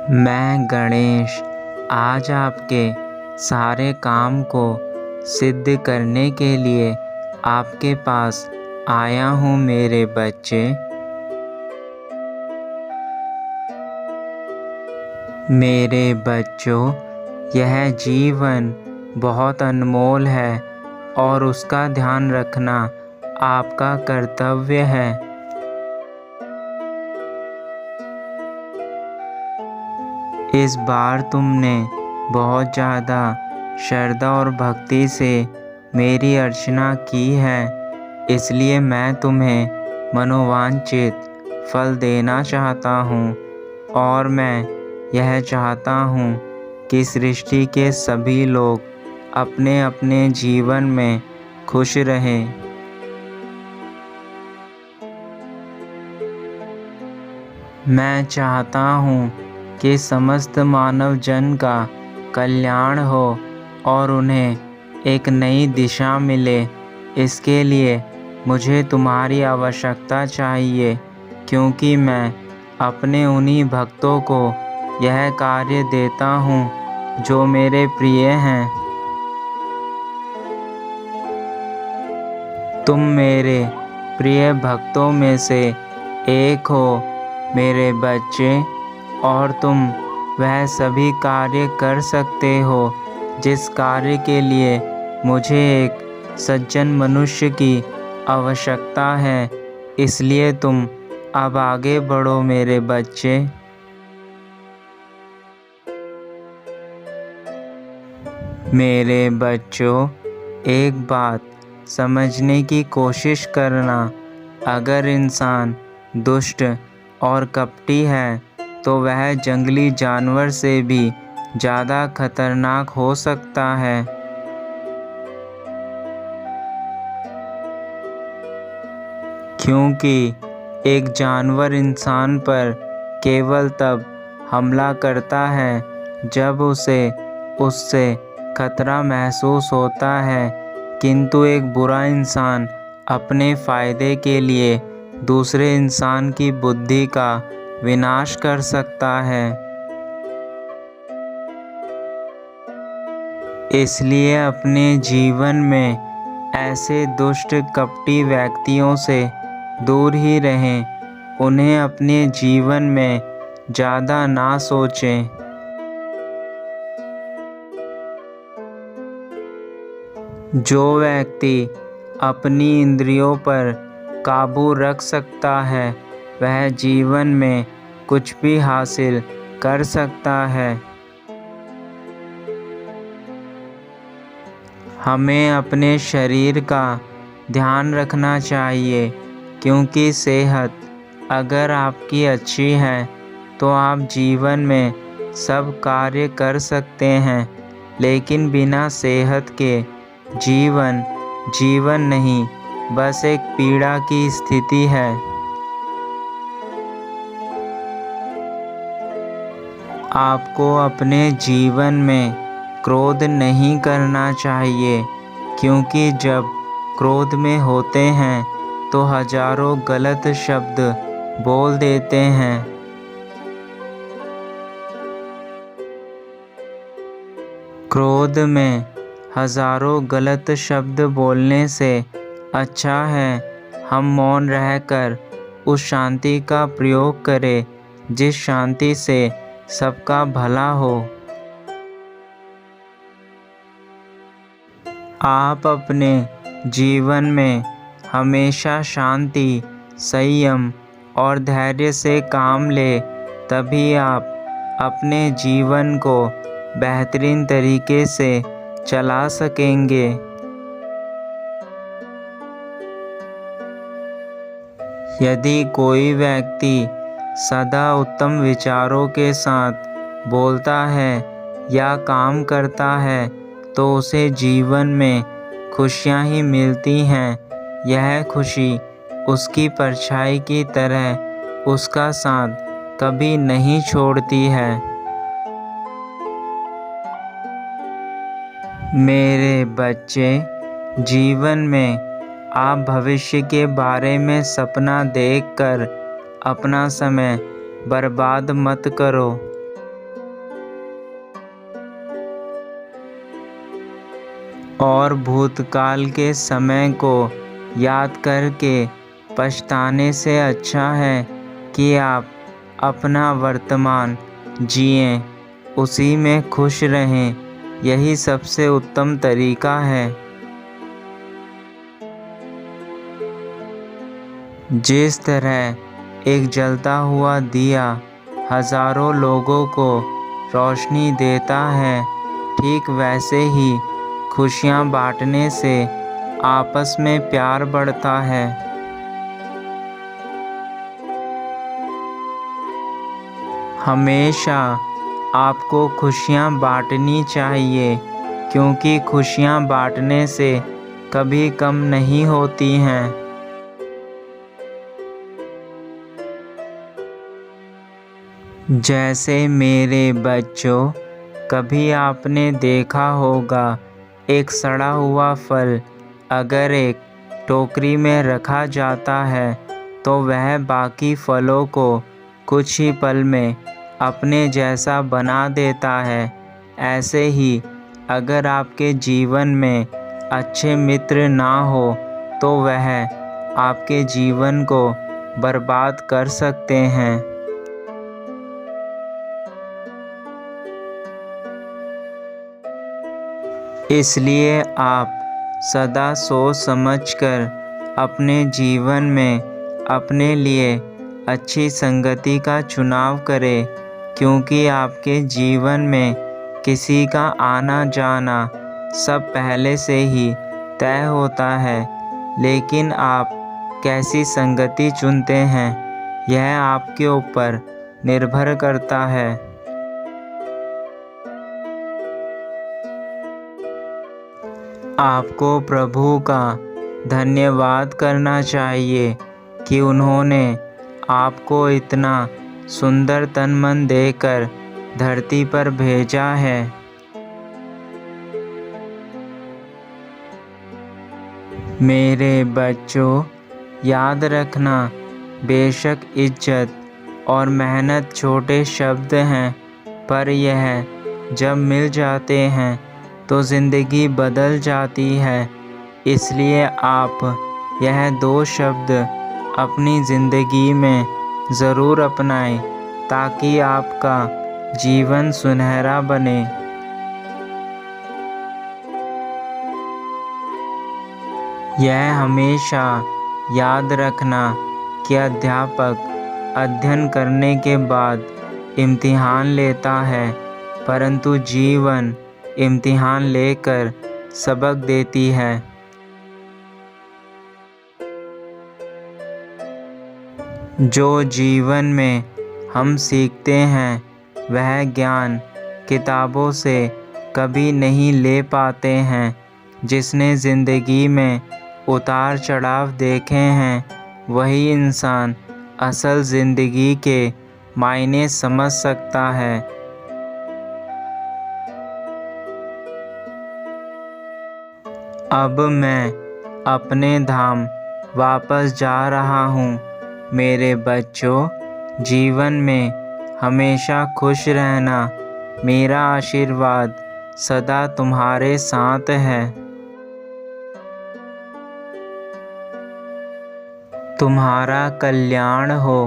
मैं गणेश आज आपके सारे काम को सिद्ध करने के लिए आपके पास आया हूँ मेरे बच्चे। मेरे बच्चों, यह जीवन बहुत अनमोल है और उसका ध्यान रखना आपका कर्तव्य है। इस बार तुमने बहुत ज़्यादा श्रद्धा और भक्ति से मेरी अर्चना की है, इसलिए मैं तुम्हें मनोवांछित फल देना चाहता हूँ और मैं यह चाहता हूँ कि सृष्टि के सभी लोग अपने अपने जीवन में खुश रहें। मैं चाहता हूँ कि समस्त मानव जन का कल्याण हो और उन्हें एक नई दिशा मिले। इसके लिए मुझे तुम्हारी आवश्यकता चाहिए, क्योंकि मैं अपने उन्हीं भक्तों को यह कार्य देता हूँ जो मेरे प्रिय हैं। तुम मेरे प्रिय भक्तों में से एक हो मेरे बच्चे, और तुम वह सभी कार्य कर सकते हो जिस कार्य के लिए मुझे एक सज्जन मनुष्य की आवश्यकता है। इसलिए तुम अब आगे बढ़ो मेरे बच्चे। मेरे बच्चों, एक बात समझने की कोशिश करना, अगर इंसान दुष्ट और कपटी है तो वह जंगली जानवर से भी ज़्यादा खतरनाक हो सकता है। क्योंकि एक जानवर इंसान पर केवल तब हमला करता है जब उसे उससे खतरा महसूस होता है, किंतु एक बुरा इंसान अपने फ़ायदे के लिए दूसरे इंसान की बुद्धि का विनाश कर सकता है। इसलिए अपने जीवन में ऐसे दुष्ट कपटी व्यक्तियों से दूर ही रहें, उन्हें अपने जीवन में ज़्यादा ना सोचें। जो व्यक्ति अपनी इंद्रियों पर काबू रख सकता है वह जीवन में कुछ भी हासिल कर सकता है। हमें अपने शरीर का ध्यान रखना चाहिए, क्योंकि सेहत अगर आपकी अच्छी है तो आप जीवन में सब कार्य कर सकते हैं, लेकिन बिना सेहत के जीवन नहीं, बस एक पीड़ा की स्थिति है। आपको अपने जीवन में क्रोध नहीं करना चाहिए, क्योंकि जब क्रोध में होते हैं तो हजारों गलत शब्द बोल देते हैं। क्रोध में हजारों गलत शब्द बोलने से अच्छा है हम मौन रहकर उस शांति का प्रयोग करें जिस शांति से सबका भला हो। आप अपने जीवन में हमेशा शांति, संयम और धैर्य से काम लें, तभी आप अपने जीवन को बेहतरीन तरीके से चला सकेंगे। यदि कोई व्यक्ति सदा उत्तम विचारों के साथ बोलता है या काम करता है तो उसे जीवन में खुशियाँ ही मिलती हैं। यह खुशी उसकी परछाई की तरह उसका साथ कभी नहीं छोड़ती है। मेरे बच्चे, जीवन में आप भविष्य के बारे में सपना देखकर अपना समय बर्बाद मत करो। और भूतकाल के समय को याद करके पछताने से अच्छा है कि आप अपना वर्तमान जिएं, उसी में खुश रहें। यही सबसे उत्तम तरीका है। जिस तरह एक जलता हुआ दिया हजारों लोगों को रोशनी देता है, ठीक वैसे ही खुशियाँ बांटने से आपस में प्यार बढ़ता है। हमेशा आपको खुशियाँ बांटनी चाहिए, क्योंकि खुशियाँ बांटने से कभी कम नहीं होती हैं। जैसे मेरे बच्चों, कभी आपने देखा होगा एक सड़ा हुआ फल अगर एक टोकरी में रखा जाता है तो वह बाकी फलों को कुछ ही पल में अपने जैसा बना देता है। ऐसे ही अगर आपके जीवन में अच्छे मित्र ना हो तो वह आपके जीवन को बर्बाद कर सकते हैं। इसलिए आप सदा सोच समझकर अपने जीवन में अपने लिए अच्छी संगति का चुनाव करें, क्योंकि आपके जीवन में किसी का आना जाना सब पहले से ही तय होता है। लेकिन आप कैसी संगति चुनते हैं, यह आपके ऊपर निर्भर करता है। आपको प्रभु का धन्यवाद करना चाहिए कि उन्होंने आपको इतना सुंदर तन मन देकर धरती पर भेजा है। मेरे बच्चों, याद रखना, बेशक इज्जत और मेहनत छोटे शब्द हैं, पर यह जब मिल जाते हैं तो ज़िंदगी बदल जाती है। इसलिए आप यह दो शब्द अपनी ज़िंदगी में ज़रूर अपनाएं, ताकि आपका जीवन सुनहरा बने। यह हमेशा याद रखना कि अध्यापक अध्ययन करने के बाद इम्तिहान लेता है, परंतु जीवन इम्तिहान लेकर सबक देती है। जो जीवन में हम सीखते हैं वह ज्ञान किताबों से कभी नहीं ले पाते हैं। जिसने ज़िंदगी में उतार चढ़ाव देखे हैं, वही इंसान असल ज़िंदगी के मायने समझ सकता है। अब मैं अपने धाम वापस जा रहा हूँ। मेरे बच्चों, जीवन में हमेशा खुश रहना। मेरा आशीर्वाद सदा तुम्हारे साथ है। तुम्हारा कल्याण हो।